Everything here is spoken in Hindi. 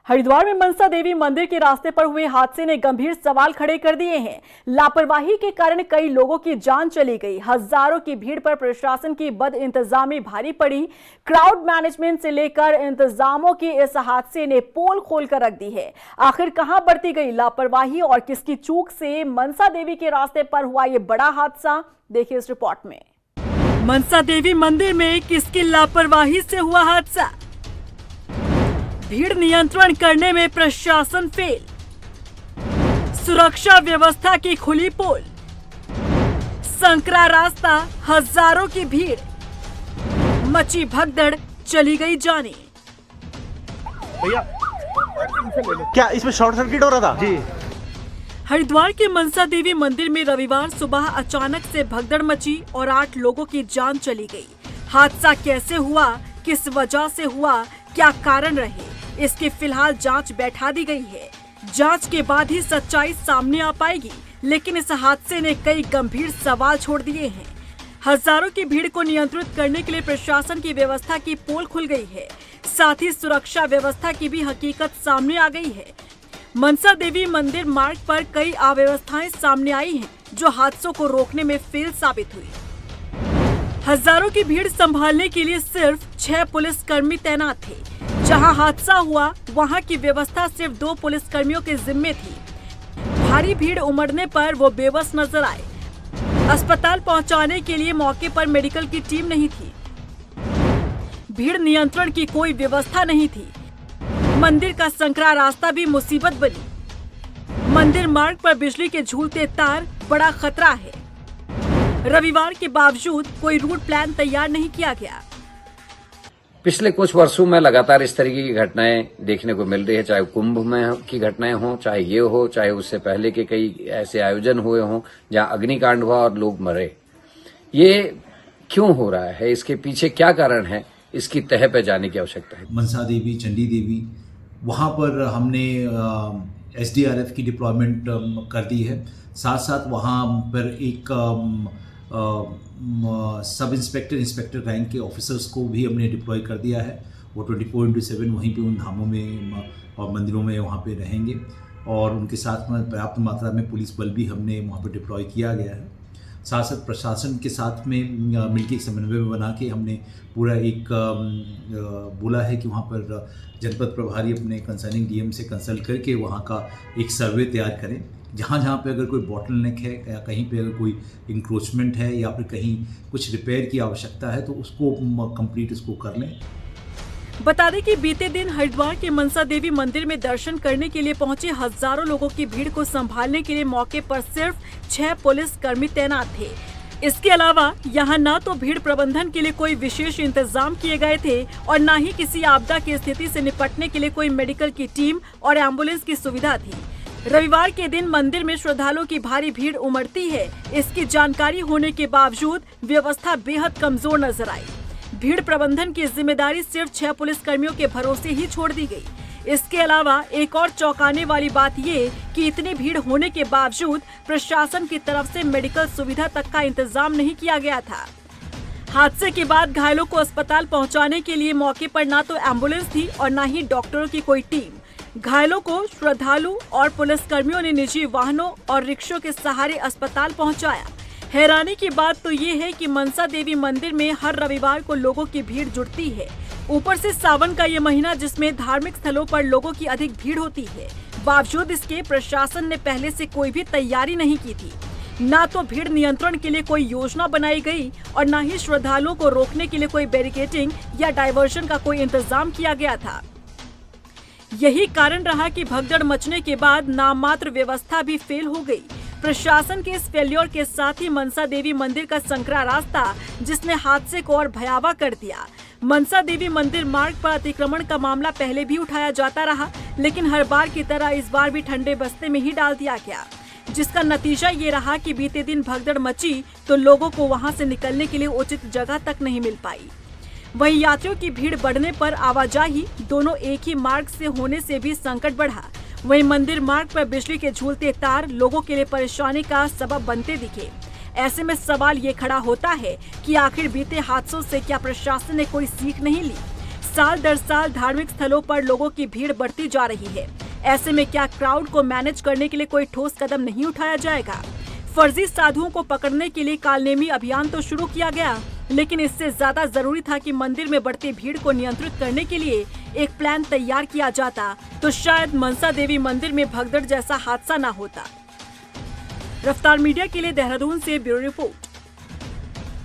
हरिद्वार में मनसा देवी मंदिर के रास्ते पर हुए हादसे ने गंभीर सवाल खड़े कर दिए हैं। लापरवाही के कारण कई लोगों की जान चली गई। हजारों की भीड़ पर प्रशासन की बद इंतजामी भारी पड़ी। क्राउड मैनेजमेंट से लेकर इंतजामों की इस हादसे ने पोल खोल कर रख दी है। आखिर कहां बरती गई लापरवाही और किसकी चूक से मनसा देवी के रास्ते पर हुआ ये बड़ा हादसा, देखिए इस रिपोर्ट में। मनसा देवी मंदिर में किसकी लापरवाही से हुआ हादसा? भीड़ नियंत्रण करने में प्रशासन फेल, सुरक्षा व्यवस्था की खुली पोल, संकरा रास्ता, हजारों की भीड़, मची भगदड़, चली गई जाने। भैया क्या इसमें शॉर्ट सर्किट हो रहा था? जी। हरिद्वार के मनसा देवी मंदिर में रविवार सुबह अचानक से भगदड़ मची और 8 लोगों की जान चली गई। हादसा कैसे हुआ, किस वजह से हुआ, क्या कारण रहे, इसकी फिलहाल जांच बैठा दी गई है। जांच के बाद ही सच्चाई सामने आ पाएगी, लेकिन इस हादसे ने कई गंभीर सवाल छोड़ दिए हैं। हजारों की भीड़ को नियंत्रित करने के लिए प्रशासन की व्यवस्था की पोल खुल गई है। साथ ही सुरक्षा व्यवस्था की भी हकीकत सामने आ गई है। मनसा देवी मंदिर मार्ग पर कई अव्यवस्थाएं सामने आई हैं, जो हादसों को रोकने में फेल साबित हुई। हजारों की भीड़ संभालने के लिए सिर्फ 6 पुलिसकर्मी तैनात थे। जहां हादसा हुआ वहां की व्यवस्था सिर्फ 2 पुलिसकर्मियों के जिम्मे थी। भारी भीड़ उमड़ने पर वो बेबस नजर आए। अस्पताल पहुंचाने के लिए मौके पर मेडिकल की टीम नहीं थी। भीड़ नियंत्रण की कोई व्यवस्था नहीं थी। मंदिर का संकरा रास्ता भी मुसीबत बनी। मंदिर मार्ग पर बिजली के झूलते तार बड़ा खतरा है। रविवार के बावजूद कोई रूट प्लान तैयार नहीं किया गया। पिछले कुछ वर्षों में लगातार इस तरीके की घटनाएं देखने को मिल रही है, चाहे कुंभ में की घटनाएं हों, चाहे ये हो, चाहे उससे पहले के कई ऐसे आयोजन हुए हों जहां अग्निकांड हुआ और लोग मरे। ये क्यों हो रहा है, इसके पीछे क्या कारण है, इसकी तह पे जाने की आवश्यकता है। मनसा देवी, चंडी देवी, वहाँ पर हमने SDRF की डिप्लॉयमेंट कर दी है। साथ साथ वहाँ पर एक सब इंस्पेक्टर रैंक के ऑफिसर्स को भी हमने डिप्लॉय कर दिया है। वो 24/7 वहीं पे उन धामों में और मंदिरों में वहाँ पे रहेंगे और उनके साथ में पर्याप्त मात्रा में पुलिस बल भी हमने वहाँ पर डिप्लॉय किया गया है। साथ साथ प्रशासन के साथ में मिलकर एक समन्वय बना के हमने पूरा एक बोला है कि वहाँ पर जनपद प्रभारी अपने कंसर्निंग DM से कंसल्ट करके वहाँ का एक सर्वे तैयार करें। जहाँ पे अगर कोई बॉटलनेक है या कहीं पे अगर कोई इंक्रोचमेंट है या फिर कहीं कुछ रिपेयर की आवश्यकता है तो उसको कंप्लीट उसको कर लें। बता दें कि बीते दिन हरिद्वार के मनसा देवी मंदिर में दर्शन करने के लिए पहुंचे हजारों लोगों की भीड़ को संभालने के लिए मौके पर सिर्फ 6 पुलिसकर्मी तैनात थे। इसके अलावा यहां न तो भीड़ प्रबंधन के लिए कोई विशेष इंतजाम किए गए थे और न ही किसी आपदा की स्थिति से निपटने के लिए कोई मेडिकल की टीम और एम्बुलेंस की सुविधा थी। रविवार के दिन मंदिर में श्रद्धालुओं की भारी भीड़ उमड़ती है। इसकी जानकारी होने के बावजूद व्यवस्था बेहद कमजोर नजर आई। भीड़ प्रबंधन की जिम्मेदारी सिर्फ 6 पुलिसकर्मियों के भरोसे ही छोड़ दी गई। इसके अलावा एक और चौंकाने वाली बात ये कि इतनी भीड़ होने के बावजूद प्रशासन की तरफ से मेडिकल सुविधा तक का इंतजाम नहीं किया गया था। हादसे के बाद घायलों को अस्पताल पहुंचाने के लिए मौके पर न तो एम्बुलेंस थी और न ही डॉक्टरों की कोई टीम। घायलों को श्रद्धालु और पुलिसकर्मियों ने निजी वाहनों और रिक्शों के सहारे अस्पताल पहुंचाया। हैरानी की बात तो ये है कि मनसा देवी मंदिर में हर रविवार को लोगों की भीड़ जुटती है। ऊपर से सावन का ये महीना जिसमें धार्मिक स्थलों पर लोगों की अधिक भीड़ होती है। बावजूद इसके प्रशासन ने पहले से कोई भी तैयारी नहीं की थी। न तो भीड़ नियंत्रण के लिए कोई योजना बनाई गई और न ही श्रद्धालुओं को रोकने के लिए कोई बैरिकेडिंग या डायवर्जन का कोई इंतजाम किया गया था। यही कारण रहा कि भगदड़ मचने के बाद नाममात्र व्यवस्था भी फेल हो गई। प्रशासन के इस फेल्योर के साथ ही मनसा देवी मंदिर का संकरा रास्ता जिसने हादसे को और भयावह कर दिया। मनसा देवी मंदिर मार्ग पर अतिक्रमण का मामला पहले भी उठाया जाता रहा, लेकिन हर बार की तरह इस बार भी ठंडे बस्ते में ही डाल दिया गया, जिसका नतीजा ये रहा कि बीते दिन भगदड़ मची तो लोगों को वहां से निकलने के लिए उचित जगह तक नहीं मिल पाई। वहीं यात्रियों की भीड़ बढ़ने पर आवाजाही दोनों एक ही मार्ग से होने से भी संकट बढ़ा। वहीं मंदिर मार्ग पर बिजली के झूलते तार लोगों के लिए परेशानी का सबब बनते दिखे। ऐसे में सवाल ये खड़ा होता है कि आखिर बीते हादसों से क्या प्रशासन ने कोई सीख नहीं ली? साल दर साल धार्मिक स्थलों पर लोगों की भीड़ बढ़ती जा रही है। ऐसे में क्या क्राउड को मैनेज करने के लिए कोई ठोस कदम नहीं उठाया जाएगा? फर्जी साधुओं को पकड़ने के लिए कालनेमी अभियान तो शुरू किया गया, लेकिन इससे ज्यादा जरूरी था कि मंदिर में बढ़ती भीड़ को नियंत्रित करने के लिए एक प्लान तैयार किया जाता, तो शायद मनसा देवी मंदिर में भगदड़ जैसा हादसा न होता। रफ्तार मीडिया के लिए देहरादून से ब्यूरो रिपोर्ट।